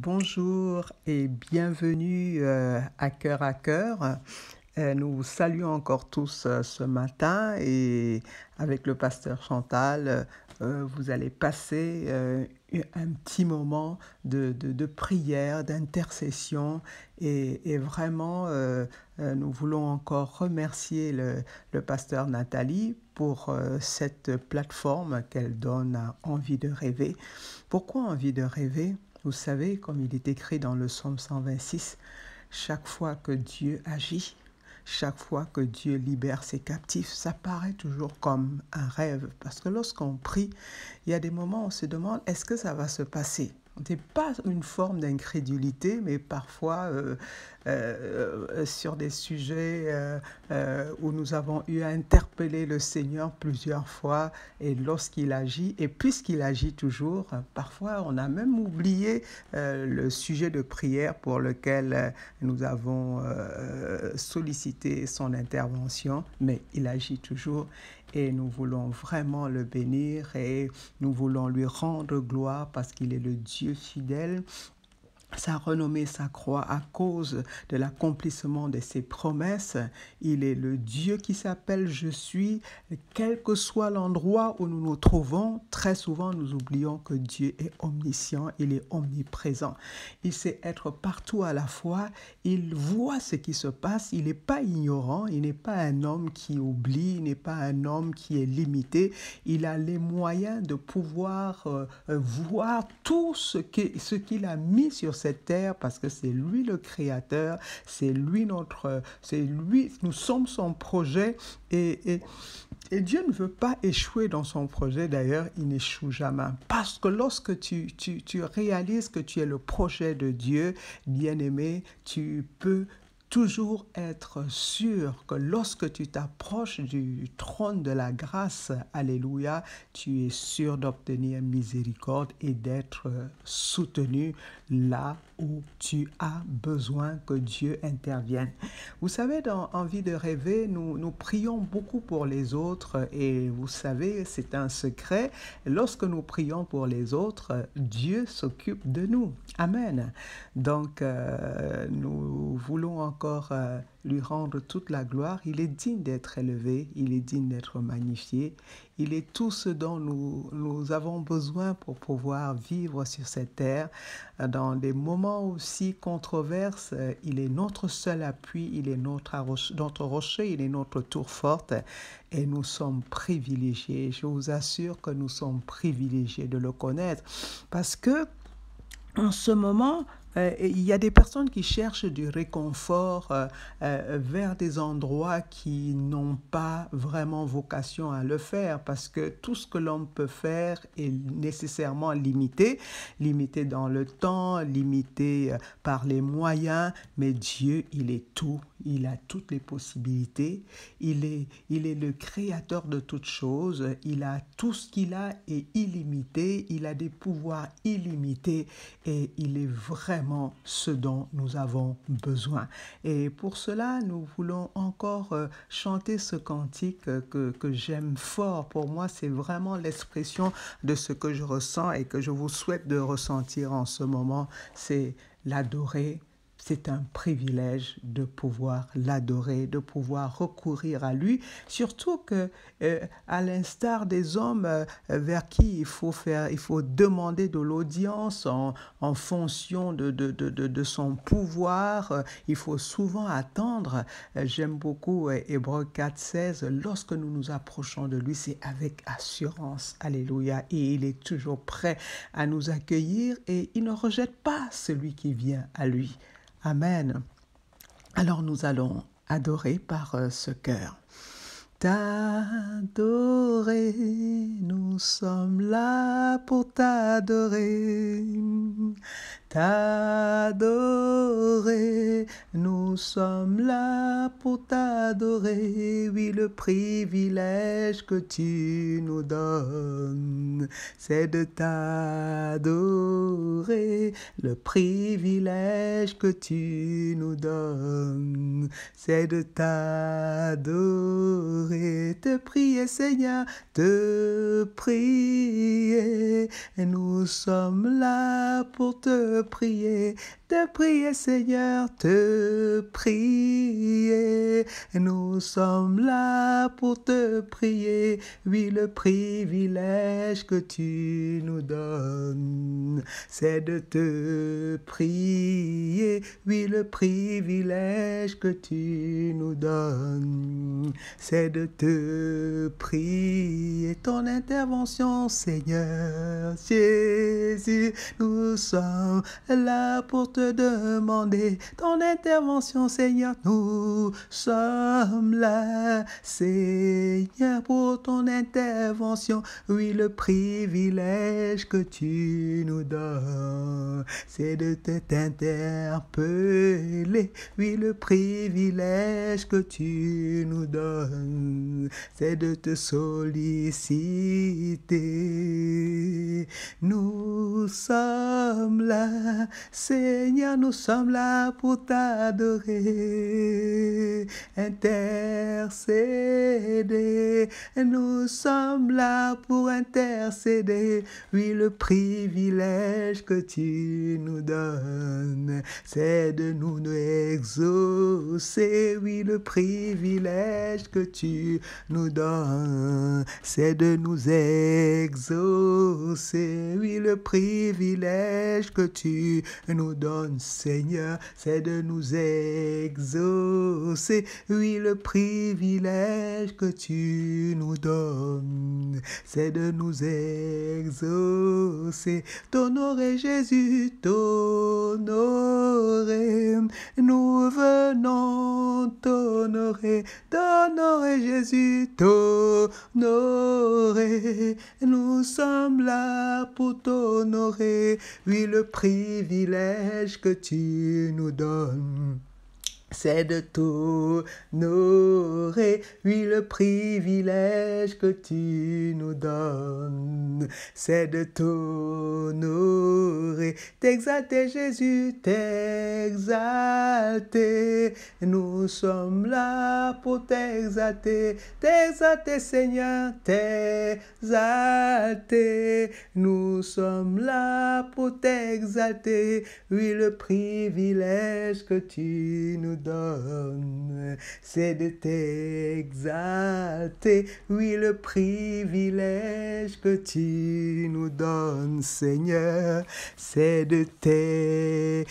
Bonjour et bienvenue à Cœur à Cœur. Nous vous saluons encore tous ce matin et avec le pasteur Chantal, vous allez passer un petit moment de prière, d'intercession et vraiment nous voulons encore remercier le pasteur Nathalie pour cette plateforme qu'elle donne à Envie de rêver. Pourquoi Envie de rêver? Vous savez, comme il est écrit dans le psaume 126, chaque fois que Dieu agit, chaque fois que Dieu libère ses captifs, ça paraît toujours comme un rêve. Parce que lorsqu'on prie, il y a des moments où on se demande, est-ce que ça va se passer? Ce n'est pas une forme d'incrédulité, mais parfois sur des sujets où nous avons eu à interpeller le Seigneur plusieurs fois et lorsqu'il agit, et puisqu'il agit toujours, parfois on a même oublié le sujet de prière pour lequel nous avons sollicité son intervention, mais il agit toujours. Et nous voulons vraiment le bénir et nous voulons lui rendre gloire parce qu'il est le Dieu fidèle. Sa renommée s'accroît à cause de l'accomplissement de ses promesses. Il est le Dieu qui s'appelle Je suis. Quel que soit l'endroit où nous nous trouvons, très souvent nous oublions que Dieu est omniscient, il est omniprésent. Il sait être partout à la fois, il voit ce qui se passe, il n'est pas ignorant, il n'est pas un homme qui oublie, il n'est pas un homme qui est limité. Il a les moyens de pouvoir voir tout ce qu'il a mis sur cette terre parce que c'est lui le créateur, c'est lui nous sommes son projet et Dieu ne veut pas échouer dans son projet, d'ailleurs, il n'échoue jamais. Parce que lorsque tu réalises que tu es le projet de Dieu, bien-aimé, tu peux toujours être sûr que lorsque tu t'approches du trône de la grâce, alléluia, tu es sûr d'obtenir miséricorde et d'être soutenu là où tu as besoin que Dieu intervienne. Vous savez, dans Envie de rêver, nous prions beaucoup pour les autres et vous savez, c'est un secret. Lorsque nous prions pour les autres, Dieu s'occupe de nous. Amen. Donc, nous voulons encore lui rendre toute la gloire. Il est digne d'être élevé, il est digne d'être magnifié. Il est tout ce dont nous avons besoin pour pouvoir vivre sur cette terre. Dans des moments aussi controverses, il est notre seul appui, il est notre rocher, il est notre tour forte et nous sommes privilégiés. Je vous assure que nous sommes privilégiés de le connaître parce que en ce moment, il y a des personnes qui cherchent du réconfort vers des endroits qui n'ont pas vraiment vocation à le faire parce que tout ce que l'homme peut faire est nécessairement limité dans le temps, limité par les moyens, mais Dieu, il est tout. Il a toutes les possibilités. Il est le créateur de toutes choses. Il a tout ce qu'il a est illimité. Il a des pouvoirs illimités et il est vraiment ce dont nous avons besoin. Et pour cela, nous voulons encore chanter ce cantique que j'aime fort. Pour moi, c'est vraiment l'expression de ce que je ressens et que je vous souhaite de ressentir en ce moment. C'est l'adorer. C'est un privilège de pouvoir l'adorer, de pouvoir recourir à lui, surtout que, à l'instar des hommes vers qui il faut demander de l'audience en fonction de son pouvoir, il faut souvent attendre. J'aime beaucoup Hébreux 4,16, lorsque nous nous approchons de lui, c'est avec assurance, alléluia, et il est toujours prêt à nous accueillir et il ne rejette pas celui qui vient à lui. Amen. Alors nous allons adorer par ce cœur. T'adorer, nous sommes là pour t'adorer. T'adorer, nous sommes là pour t'adorer. Oui, le privilège que tu nous donnes, c'est de t'adorer. Le privilège que tu nous donnes, c'est de t'adorer. te prier, Seigneur, te prier. Nous sommes là pour te prier, Seigneur, te prier. Nous sommes là pour te prier, oui, le privilège que tu nous donnes, c'est de te prier, oui, le privilège que tu nous donnes, c'est de te prier. Ton intervention, Seigneur Jésus, nous sommes là pour te demander ton intervention, Seigneur. Nous sommes là, Seigneur, pour ton intervention. Oui, le privilège que tu nous donnes, c'est de t'interpeller. Oui, le privilège que tu nous donnes, c'est de te solliciter. Nous sommes là, Seigneur, nous sommes là pour t'adorer, intercéder. Nous sommes là pour intercéder. Oui, le privilège que tu nous donnes, c'est de nous exaucer. Oui, le privilège que tu nous donnes, c'est de nous exaucer. Oui, le privilège que tu nous donnes, Seigneur, c'est de nous exaucer. Oui, le privilège que tu nous donnes, c'est de nous exaucer. T'honorer, Jésus, t'honorer. Nous venons t'honorer, t'honorer, Jésus, t'honorer. Nous sommes là pour t'honorer. Oui, le privilège que tu nous donnes, c'est de t'honorer. Oui, le privilège que tu nous donnes, c'est de t'honorer. T'exalter, Jésus, t'exalter. Nous sommes là pour t'exalter. T'exalter, Seigneur, t'exalter. Nous sommes là pour t'exalter. Oui, le privilège que tu nous donne, c'est de t'exalter. Oui, le privilège que tu nous donnes, Seigneur, c'est de t'exalter.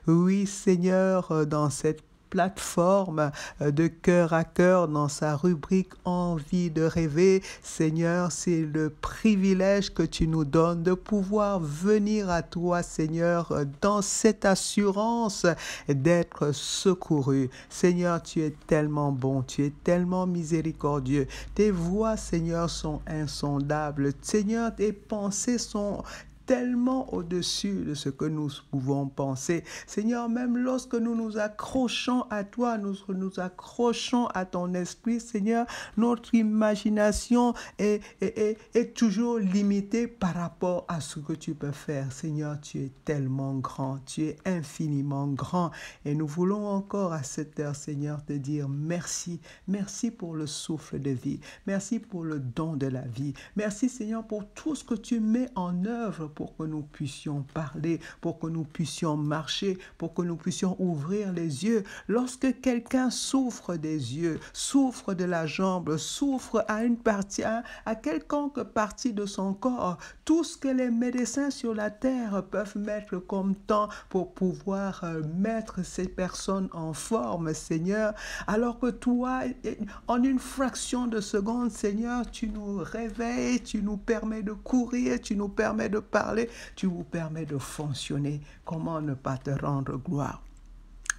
Oui, Seigneur, dans cette plateforme de cœur à cœur, dans sa rubrique Envie de rêver. Seigneur, c'est le privilège que tu nous donnes de pouvoir venir à toi, Seigneur, dans cette assurance d'être secouru. Seigneur, tu es tellement bon, tu es tellement miséricordieux. Tes voies, Seigneur, sont insondables. Seigneur, tes pensées sont tellement au-dessus de ce que nous pouvons penser. Seigneur, même lorsque nous nous accrochons à toi, nous nous accrochons à ton esprit, Seigneur, notre imagination est toujours limitée par rapport à ce que tu peux faire. Seigneur, tu es tellement grand, tu es infiniment grand. Et nous voulons encore à cette heure, Seigneur, te dire merci. Merci pour le souffle de vie. Merci pour le don de la vie. Merci, Seigneur, pour tout ce que tu mets en œuvre pour que nous puissions parler, pour que nous puissions marcher, pour que nous puissions ouvrir les yeux. Lorsque quelqu'un souffre des yeux, souffre de la jambe, souffre à une partie, à quelconque partie de son corps, tout ce que les médecins sur la terre peuvent mettre comme temps pour pouvoir mettre ces personnes en forme, Seigneur, alors que toi, en une fraction de seconde, Seigneur, tu nous réveilles, tu nous permets de courir, tu nous permets de parler, tu nous permets de fonctionner. Comment ne pas te rendre gloire?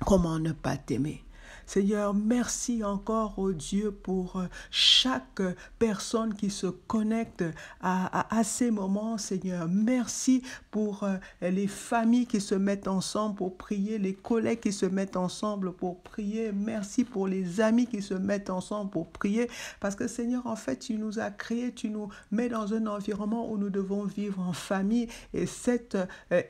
Comment ne pas t'aimer? Seigneur, merci encore, oh Dieu, pour chaque personne qui se connecte à ces moments, Seigneur. Merci pour les familles qui se mettent ensemble pour prier, les collègues qui se mettent ensemble pour prier. Merci pour les amis qui se mettent ensemble pour prier. Parce que, Seigneur, en fait, tu nous as créés, tu nous mets dans un environnement où nous devons vivre en famille. Et cette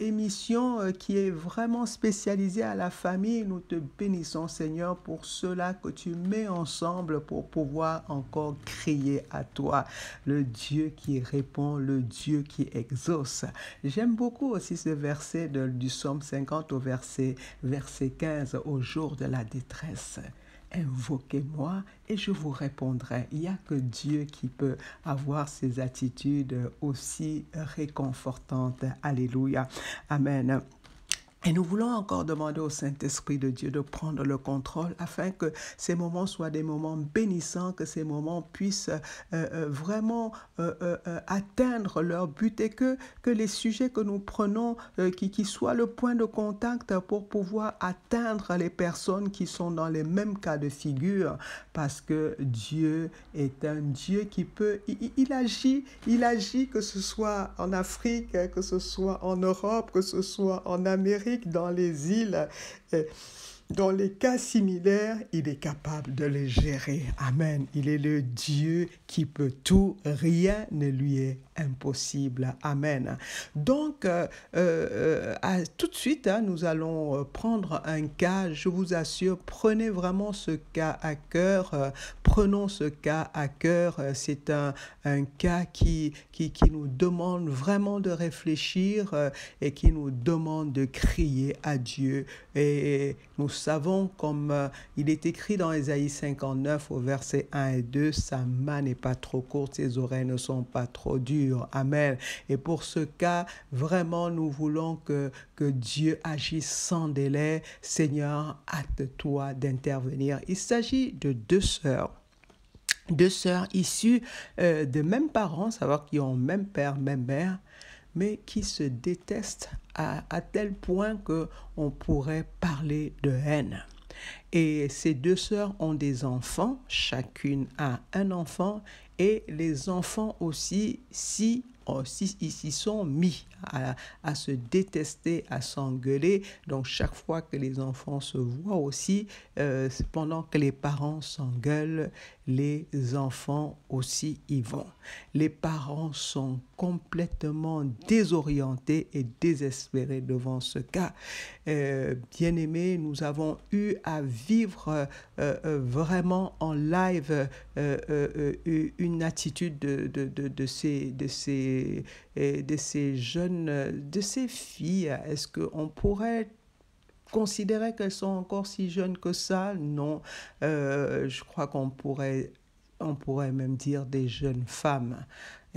émission qui est vraiment spécialisée à la famille, nous te bénissons, Seigneur, pour ceux-là que tu mets ensemble pour pouvoir encore crier à toi, le Dieu qui répond, le Dieu qui exauce. J'aime beaucoup aussi ce verset du psaume 50 au verset 15, au jour de la détresse. Invoquez-moi et je vous répondrai. Il n'y a que Dieu qui peut avoir ces attitudes aussi réconfortantes. Alléluia. Amen. Et nous voulons encore demander au Saint-Esprit de Dieu de prendre le contrôle afin que ces moments soient des moments bénissants, que ces moments puissent vraiment atteindre leur but et que les sujets que nous prenons, qui soient le point de contact pour pouvoir atteindre les personnes qui sont dans les mêmes cas de figure, parce que Dieu est un Dieu qui peut, il agit que ce soit en Afrique, que ce soit en Europe, que ce soit en Amérique, dans les îles, dans les cas similaires, il est capable de les gérer. Amen. Il est le Dieu qui peut tout. Rien ne lui est impossible. Amen. Donc, tout de suite, nous allons prendre un cas. Je vous assure, prenez vraiment ce cas à cœur. Prenons ce cas à cœur. C'est un cas qui nous demande vraiment de réfléchir et qui nous demande de crier à Dieu. Et nous savons, comme il est écrit dans Ésaïe 59 au verset 1 et 2, sa main n'est pas trop courte, ses oreilles ne sont pas trop dures. Amen. Et pour ce cas, vraiment, nous voulons que Dieu agisse sans délai. Seigneur, hâte-toi d'intervenir. Il s'agit de deux sœurs issues de mêmes parents, savoir qui ont même père, même mère, mais qui se détestent à tel point qu'on pourrait parler de haine. Et ces deux sœurs ont des enfants, chacune a un enfant, et les enfants aussi, s'y sont mis à se détester, à s'engueuler. Donc chaque fois que les enfants se voient aussi, pendant que les parents s'engueulent, les enfants aussi y vont. Les parents sont complètement désorientés et désespérés devant ce cas. Bien-aimés, nous avons eu à vivre vraiment en live une attitude de ces jeunes, de ces filles. Est-ce qu'on pourrait considérer qu'elles sont encore si jeunes que ça? Non, je crois qu'on pourrait même dire des jeunes femmes.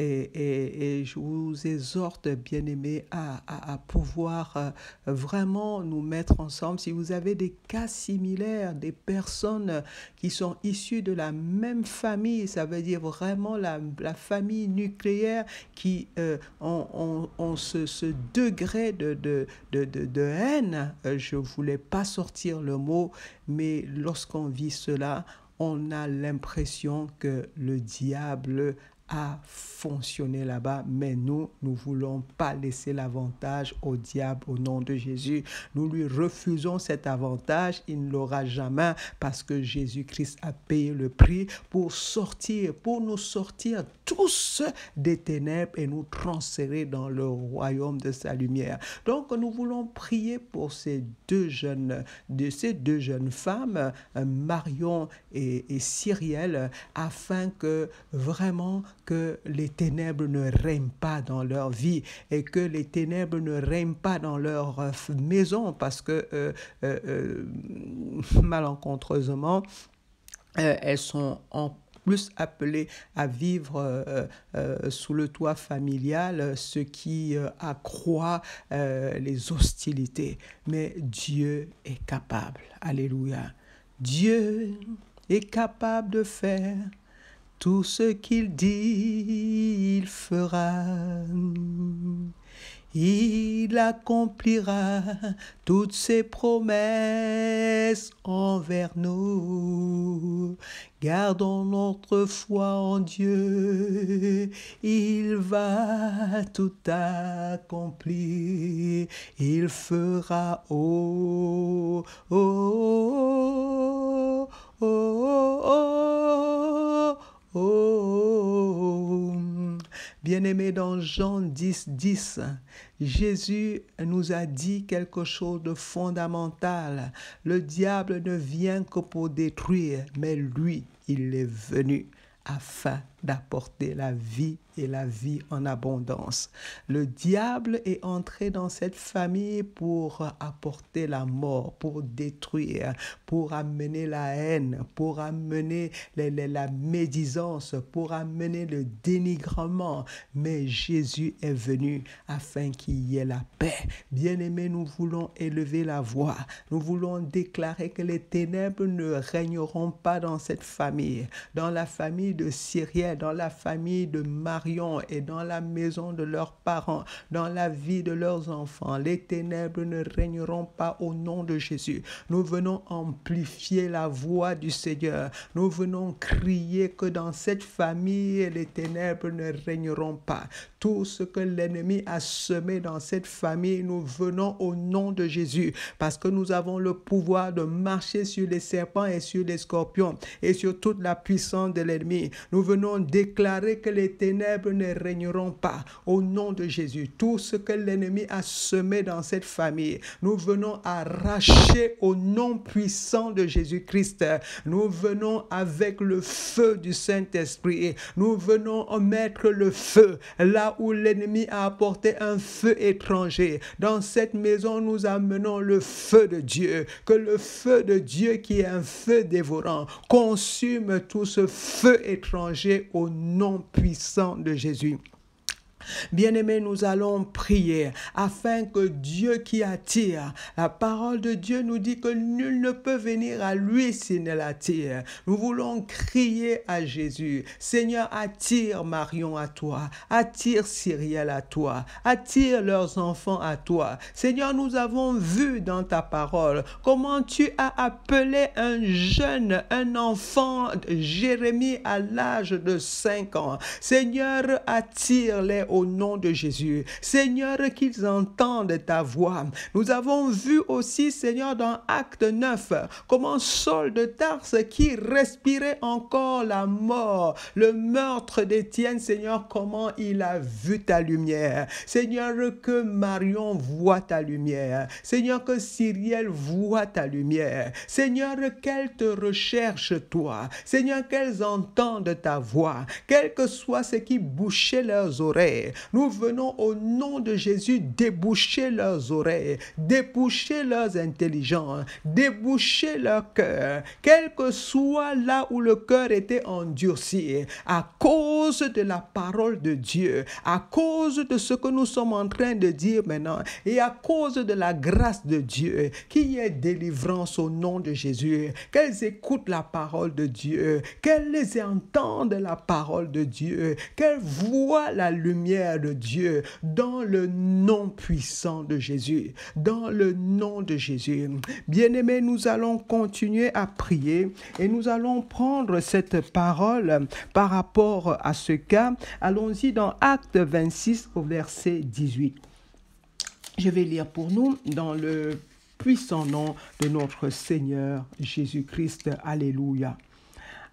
Et je vous exhorte, bien-aimés, à pouvoir vraiment nous mettre ensemble. Si vous avez des cas similaires, des personnes qui sont issues de la même famille, ça veut dire vraiment la famille nucléaire qui ont ce degré de haine. Je ne voulais pas sortir le mot, mais lorsqu'on vit cela, on a l'impression que le diable a fonctionné là-bas, mais nous ne voulons pas laisser l'avantage au diable au nom de Jésus. Nous lui refusons cet avantage, il ne l'aura jamais parce que Jésus-Christ a payé le prix pour nous sortir tous des ténèbres et nous transférer dans le royaume de sa lumière. Donc nous voulons prier pour ces deux jeunes femmes, Marion et Cyrielle, afin que vraiment que les ténèbres ne règnent pas dans leur vie et que les ténèbres ne règnent pas dans leur maison parce que malencontreusement, elles sont en plus appelées à vivre sous le toit familial, ce qui accroît les hostilités. Mais Dieu est capable. Alléluia. Dieu est capable de faire tout ce qu'il dit, il fera. Il accomplira toutes ses promesses envers nous. Gardons notre foi en Dieu, il va tout accomplir. Il fera, oh, oh, oh, oh, oh, oh. Bien-aimés, dans Jean 10, 10, Jésus nous a dit quelque chose de fondamental. Le diable ne vient que pour détruire, mais lui, il est venu afin d'apporter la vie et la vie en abondance. Le diable est entré dans cette famille pour apporter la mort, pour détruire, pour amener la haine, pour amener la médisance, pour amener le dénigrement. Mais Jésus est venu afin qu'il y ait la paix. Bien-aimés, nous voulons élever la voix. Nous voulons déclarer que les ténèbres ne régneront pas dans cette famille, dans la famille de Cyrielle, dans la famille de Marion et dans la maison de leurs parents, dans la vie de leurs enfants. Les ténèbres ne régneront pas au nom de Jésus. Nous venons amplifier la voix du Seigneur. Nous venons crier que dans cette famille, les ténèbres ne régneront pas. Tout ce que l'ennemi a semé dans cette famille, nous venons au nom de Jésus, parce que nous avons le pouvoir de marcher sur les serpents et sur les scorpions et sur toute la puissance de l'ennemi. Nous venons déclarer que les ténèbres ne régneront pas au nom de Jésus. Tout ce que l'ennemi a semé dans cette famille, nous venons arracher au nom puissant de Jésus-Christ. Nous venons avec le feu du Saint-Esprit. Nous venons mettre le feu là où l'ennemi a apporté un feu étranger. Dans cette maison, nous amenons le feu de Dieu. Que le feu de Dieu, qui est un feu dévorant, consume tout ce feu étranger au nom puissant de Jésus. Bien-aimés, nous allons prier afin que Dieu qui attire, la parole de Dieu nous dit que nul ne peut venir à lui s'il ne l'attire. Nous voulons crier à Jésus: Seigneur, attire Marion à toi, attire Cyrielle à toi, attire leurs enfants à toi. Seigneur, nous avons vu dans ta parole comment tu as appelé un jeune, un enfant, Jérémie, à l'âge de 5 ans. Seigneur, attire-les au nom de Jésus. Seigneur, qu'ils entendent ta voix. Nous avons vu aussi, Seigneur, dans Acte 9, comment Saul de Tarse, qui respirait encore la mort, le meurtre d'Étienne, Seigneur, comment il a vu ta lumière. Seigneur, que Marion voit ta lumière. Seigneur, que Cyrielle voit ta lumière. Seigneur, qu'elles te recherchent, toi. Seigneur, qu'elles entendent ta voix. Quel que soit ce qui bouchait leurs oreilles, nous venons au nom de Jésus déboucher leurs oreilles, déboucher leurs intelligences, déboucher leur cœur, quel que soit là où le cœur était endurci, à cause de la parole de Dieu, à cause de ce que nous sommes en train de dire maintenant, et à cause de la grâce de Dieu, qu'il y ait délivrance au nom de Jésus, qu'elles écoutent la parole de Dieu, qu'elles entendent la parole de Dieu, qu'elles voient la lumière de Dieu dans le nom puissant de Jésus, dans le nom de Jésus. Bien-aimés, nous allons continuer à prier et nous allons prendre cette parole par rapport à ce cas. Allons-y dans Acte 26 au verset 18. Je vais lire pour nous dans le puissant nom de notre Seigneur Jésus-Christ. Alléluia.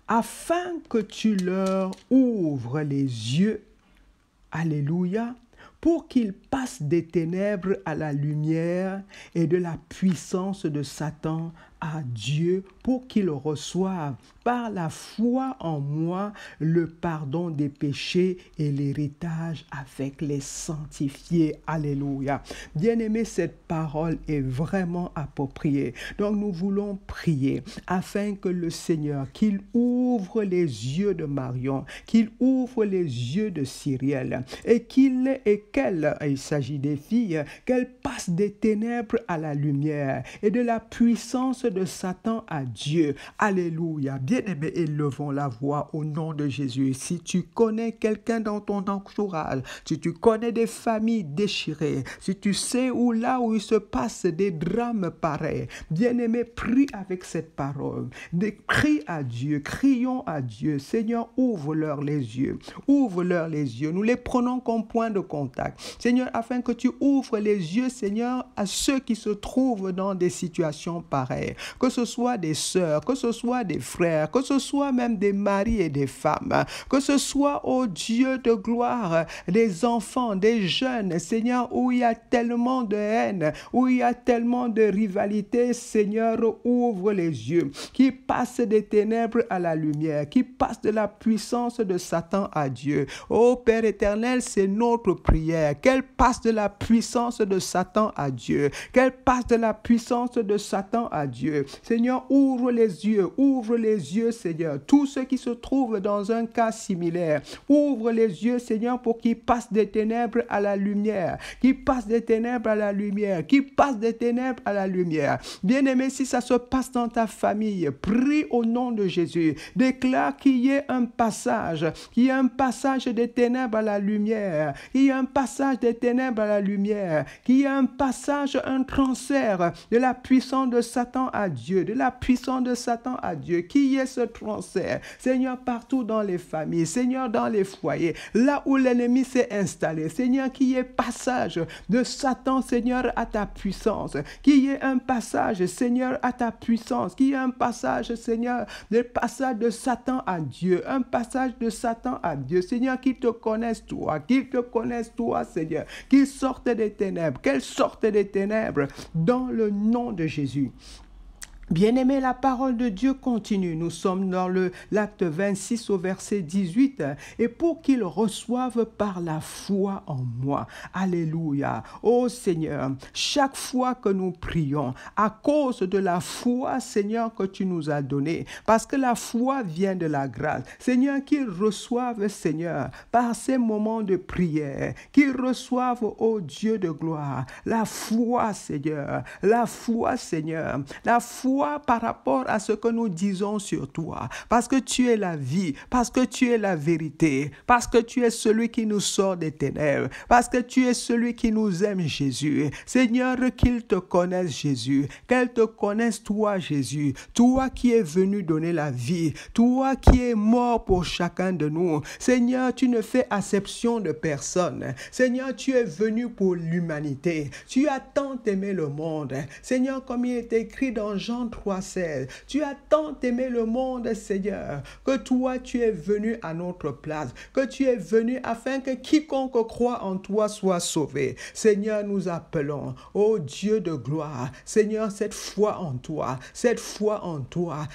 Afin que tu leur ouvres les yeux, alléluia, pour qu'ils passent des ténèbres à la lumière et de la puissance de Satan à Dieu, pour qu'ils reçoivent par la foi en moi le pardon des péchés et l'héritage avec les sanctifiés. Alléluia. Bien-aimé, cette parole est vraiment appropriée. Donc nous voulons prier afin que le Seigneur, qu'il ouvre les yeux de Marion, qu'il ouvre les yeux de Cyrielle et qu'elle, il s'agit des filles, qu'elles passent des ténèbres à la lumière et de la puissance de Satan à Dieu. Alléluia. Bien-aimés, élevons la voix au nom de Jésus. Si tu connais quelqu'un dans ton entourage, si tu connais des familles déchirées, si tu sais là où il se passe des drames pareils, bien-aimé, prie avec cette parole. Crie à Dieu, crions à Dieu. Seigneur, ouvre-leur les yeux. Ouvre-leur les yeux. Nous les prenons comme point de contact. Seigneur, afin que tu ouvres les yeux, Seigneur, à ceux qui se trouvent dans des situations pareilles. que ce soit des sœurs, que ce soit des frères, que ce soit même des maris et des femmes, que ce soit, ô Dieu de gloire, des enfants, des jeunes, Seigneur, où il y a tellement de haine, où il y a tellement de rivalité, Seigneur, ouvre les yeux, qui passe des ténèbres à la lumière, qui passe de la puissance de Satan à Dieu. Ô Père éternel, c'est notre prière, qu'elle passe de la puissance de Satan à Dieu, qu'elle passe de la puissance de Satan à Dieu. Seigneur, ouvre les yeux, Seigneur, tous ceux qui se trouvent dans un cas similaire, ouvre les yeux, Seigneur, pour qu'ils passent des ténèbres à la lumière, qu'ils passent des ténèbres à la lumière, qu'ils passent des ténèbres à la lumière. Bien-aimé, si ça se passe dans ta famille, prie au nom de Jésus, déclare qu'il y ait un passage, qu'il y ait un passage des ténèbres à la lumière, qu'il y ait un passage des ténèbres à la lumière, qu'il y ait un passage, un transfert de la puissance de Satan à Dieu, de la puissance de Satan à Dieu, qu'il y ait ce transfert, Seigneur, partout dans les familles, Seigneur, dans les foyers, là où l'ennemi s'est installé, Seigneur, qu'il y ait passage de Satan, Seigneur, à ta puissance, qu'il y ait un passage, Seigneur, à ta puissance, qu'il y ait un passage, Seigneur, le passage de Satan à Dieu, un passage de Satan à Dieu, Seigneur, qu'ils te connaissent toi, Seigneur, qu'ils sortent des ténèbres, qu'elles sortent des ténèbres dans le nom de Jésus. Bien-aimé, la parole de Dieu continue. Nous sommes dans l'acte 26 au verset 18. Et pour qu'ils reçoivent par la foi en moi. Alléluia. Ô Seigneur, chaque fois que nous prions, à cause de la foi, Seigneur, que tu nous as donnée, parce que la foi vient de la grâce. Seigneur, qu'ils reçoivent, Seigneur, par ces moments de prière, qu'ils reçoivent, ô Dieu de gloire, la foi, Seigneur, la foi, Seigneur, la foi par rapport à ce que nous disons sur toi, parce que tu es la vie, parce que tu es la vérité, parce que tu es celui qui nous sort des ténèbres, parce que tu es celui qui nous aime, Jésus. Seigneur, qu'ils te connaissent, Jésus, qu'elles te connaissent, toi, Jésus, toi qui es venu donner la vie, toi qui es mort pour chacun de nous. Seigneur, tu ne fais acception de personne. Seigneur, tu es venu pour l'humanité. Tu as tant aimé le monde. Seigneur, comme il est écrit dans Jean 3,16. Tu as tant aimé le monde, Seigneur, que toi, tu es venu à notre place, que tu es venu afin que quiconque croit en toi soit sauvé. Seigneur, nous appelons, ô Dieu de gloire, Seigneur, cette foi en toi,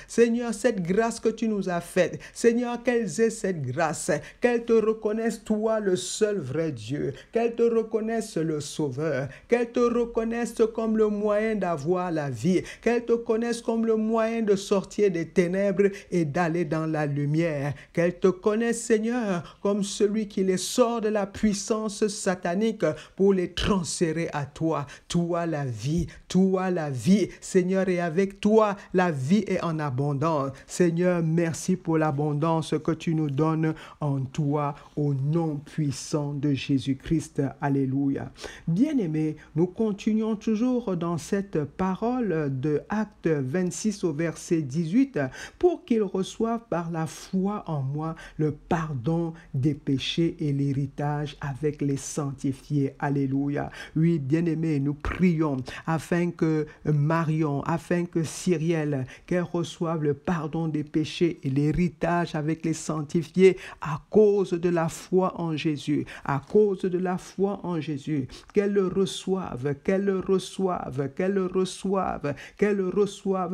Seigneur, cette grâce que tu nous as faite, Seigneur, qu'elles aient cette grâce, qu'elles te reconnaissent, toi, le seul vrai Dieu, qu'elles te reconnaissent le Sauveur, qu'elles te reconnaissent comme le moyen d'avoir la vie, qu'elles te connaissent comme le moyen de sortir des ténèbres et d'aller dans la lumière. Qu'elles te connaissent, Seigneur, comme celui qui les sort de la puissance satanique pour les transférer à toi. Toi la vie, Seigneur, et avec toi, la vie est en abondance. Seigneur, merci pour l'abondance que tu nous donnes en toi, au nom puissant de Jésus-Christ. Alléluia. Bien-aimés, nous continuons toujours dans cette parole de Acte 26 au verset 18, pour qu'ils reçoivent par la foi en moi le pardon des péchés et l'héritage avec les sanctifiés. Alléluia. Oui, bien-aimés, nous prions afin que Marion, afin que Cyrielle, qu'elle reçoive le pardon des péchés et l'héritage avec les sanctifiés à cause de la foi en Jésus, à cause de la foi en Jésus, qu'elle le reçoive, qu'elle reçoive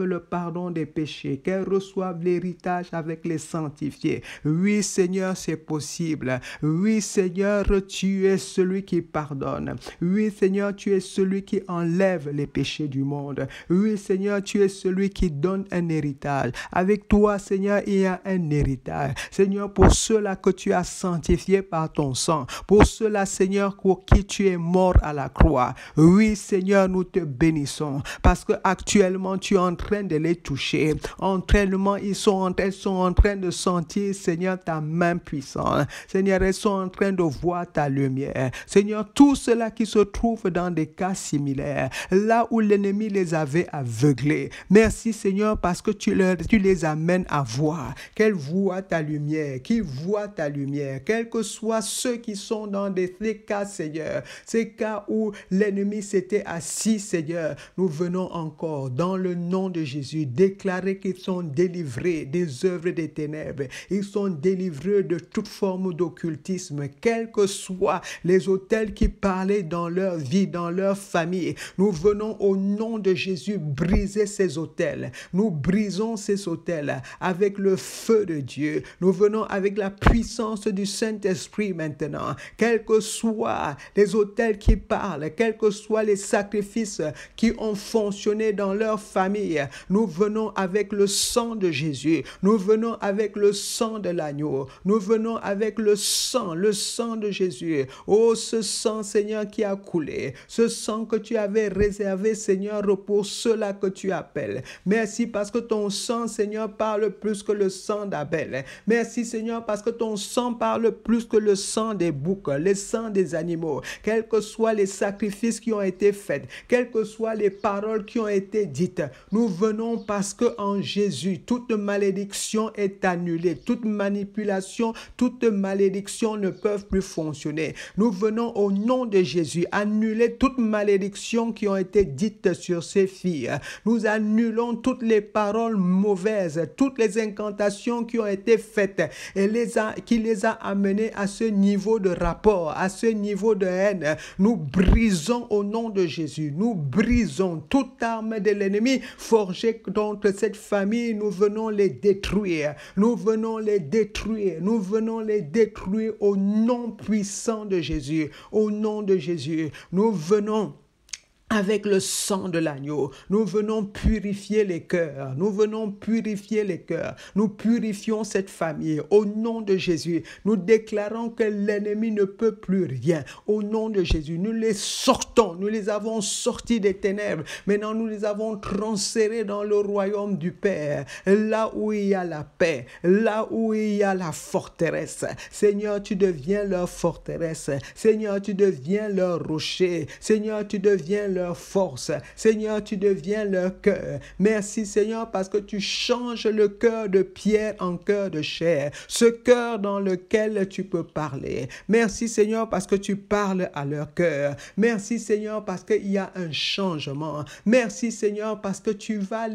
le pardon des péchés, qu'elle reçoive l'héritage avec les sanctifiés. Oui, Seigneur, c'est possible. Oui, Seigneur, tu es celui qui pardonne. Oui, Seigneur, tu es celui qui enlève les péchés du monde. Oui, Seigneur, tu es celui qui donne un héritage. Avec toi, Seigneur, il y a un héritage. Seigneur, pour ceux-là que tu as sanctifiés par ton sang, pour ceux-là, Seigneur, pour qui tu es mort à la croix. Oui, Seigneur, nous te bénissons parce que actuellement tu es en train de les toucher. Entraînement, elles sont en train de sentir, Seigneur, ta main puissante. Seigneur, elles sont en train de voir ta lumière. Seigneur, tous ceux-là qui se trouvent dans des cas similaires, là où l'ennemi les avait aveuglés. Merci, Seigneur, parce que tu les amènes à voir. Qu'elles voient ta lumière, qu'ils voient ta lumière, quels que soient ceux qui sont dans des cas, Seigneur, ces cas où l'ennemi s'était assis, Seigneur, nous venons encore dans le nom de Jésus, déclarer qu'ils sont délivrés des œuvres des ténèbres. Ils sont délivrés de toute forme d'occultisme, quels que soient les autels qui parlaient dans leur vie, dans leur famille. Nous venons au nom de Jésus briser ces autels. Nous brisons ces autels avec le feu de Dieu. Nous venons avec la puissance du Saint-Esprit maintenant. Quels que soient les autels qui parlent, quels que soient les sacrifices qui ont fonctionné dans leur famille, nous venons avec le sang de Jésus. Nous venons avec le sang de l'agneau. Nous venons avec le sang de Jésus. Oh, ce sang, Seigneur, qui a coulé. Ce sang que tu avais réservé, Seigneur, pour ceux-là que tu appelles. Merci parce que ton sang, Seigneur, parle plus que le sang d'Abel. Merci, Seigneur, parce que ton sang parle plus que le sang des boucs, le sang des animaux. Quels que soient les sacrifices qui ont été faits, quelles que soient les paroles qui ont été dites, nous venons parce que en Jésus, toute malédiction est annulée, toute manipulation, toute malédiction ne peuvent plus fonctionner. Nous venons au nom de Jésus annuler toute malédiction qui ont été dites sur ces filles. Nous annulons toutes les paroles mauvaises, toutes les incantations qui ont été faites et qui les a amenées à ce niveau de rapport, à ce niveau de haine. Nous brisons au nom de Jésus, nous brisons toute arme de l'ennemi forgée contre cette famille. Nous venons les détruire, nous venons les détruire, nous venons les détruire au nom puissant de Jésus, au nom de Jésus. Nous venons avec le sang de l'agneau, nous venons purifier les cœurs, nous venons purifier les cœurs, nous purifions cette famille au nom de Jésus. Nous déclarons que l'ennemi ne peut plus rien au nom de Jésus. Nous les sortons, nous les avons sortis des ténèbres, maintenant nous les avons transférés dans le royaume du Père, là où il y a la paix, là où il y a la forteresse. Seigneur, tu deviens leur forteresse, Seigneur, tu deviens leur rocher, Seigneur, tu deviens leur force. Seigneur, tu deviens leur cœur. Merci, Seigneur, parce que tu changes le cœur de pierre en cœur de chair. Ce cœur dans lequel tu peux parler. Merci, Seigneur, parce que tu parles à leur cœur. Merci, Seigneur, parce qu'il y a un changement. Merci, Seigneur, parce que tu vas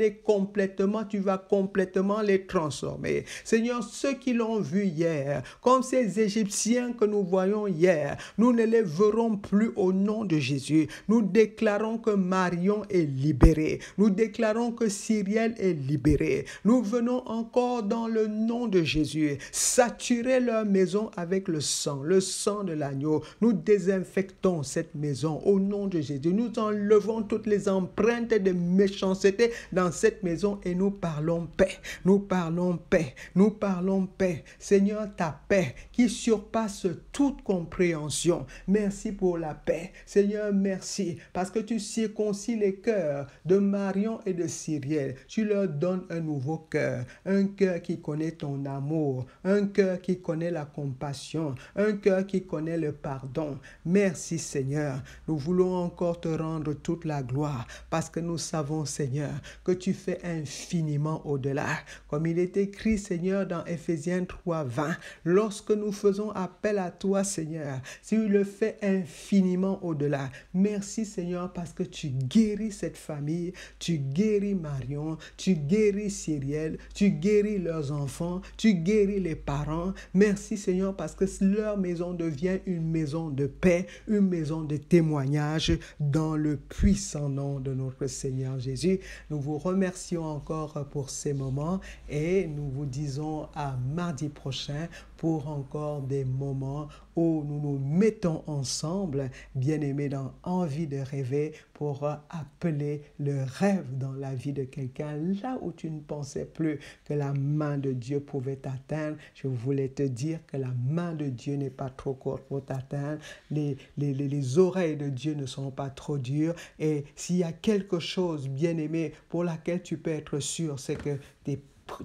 complètement les transformer. Seigneur, ceux qui l'ont vu hier, comme ces Égyptiens que nous voyons hier, nous ne les verrons plus au nom de Jésus. Nous déclarons que Marion est libérée. Nous déclarons que Cyrielle est libérée. Nous venons encore dans le nom de Jésus saturer leur maison avec le sang de l'agneau. Nous désinfectons cette maison au nom de Jésus. Nous enlevons toutes les empreintes de méchanceté dans cette maison et nous parlons paix. Nous parlons paix. Nous parlons paix. Seigneur, ta paix qui surpasse toute compréhension. Merci pour la paix. Seigneur, merci parce que tu circoncis les cœurs de Marion et de Cyrielle. Tu leur donnes un nouveau cœur, un cœur qui connaît ton amour, un cœur qui connaît la compassion, un cœur qui connaît le pardon. Merci Seigneur. Nous voulons encore te rendre toute la gloire parce que nous savons Seigneur que tu fais infiniment au-delà. Comme il est écrit Seigneur dans Éphésiens 3:20, lorsque nous faisons appel à toi Seigneur, tu le fais infiniment au-delà. Merci Seigneur parce que tu guéris cette famille, tu guéris Marion, tu guéris Cyrielle, tu guéris leurs enfants, tu guéris les parents. Merci Seigneur parce que leur maison devient une maison de paix, une maison de témoignage dans le puissant nom de notre Seigneur Jésus. Nous vous remercions encore pour ces moments et nous vous disons à mardi prochain pour encore des moments où nous nous mettons ensemble, bien-aimés, dans Envie de rêver, pour appeler le rêve dans la vie de quelqu'un, là où tu ne pensais plus que la main de Dieu pouvait t'atteindre. Je voulais te dire que la main de Dieu n'est pas trop courte pour t'atteindre, les oreilles de Dieu ne sont pas trop dures, et s'il y a quelque chose, bien-aimé, pour laquelle tu peux être sûr, c'est que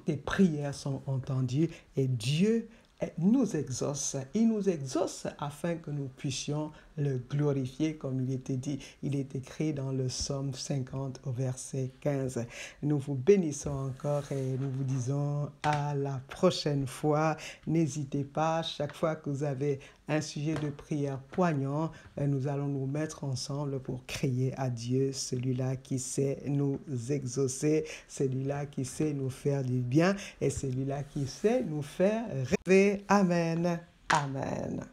tes prières sont entendues, et Dieu nous exauce. Il nous exauce afin que nous puissions le glorifier, comme il était dit. Il est écrit dans le psaume 50 au verset 15. Nous vous bénissons encore et nous vous disons à la prochaine fois. N'hésitez pas, chaque fois que vous avez un sujet de prière poignant, nous allons nous mettre ensemble pour crier à Dieu, celui-là qui sait nous exaucer, celui-là qui sait nous faire du bien et celui-là qui sait nous faire rêver. Amen. Amen.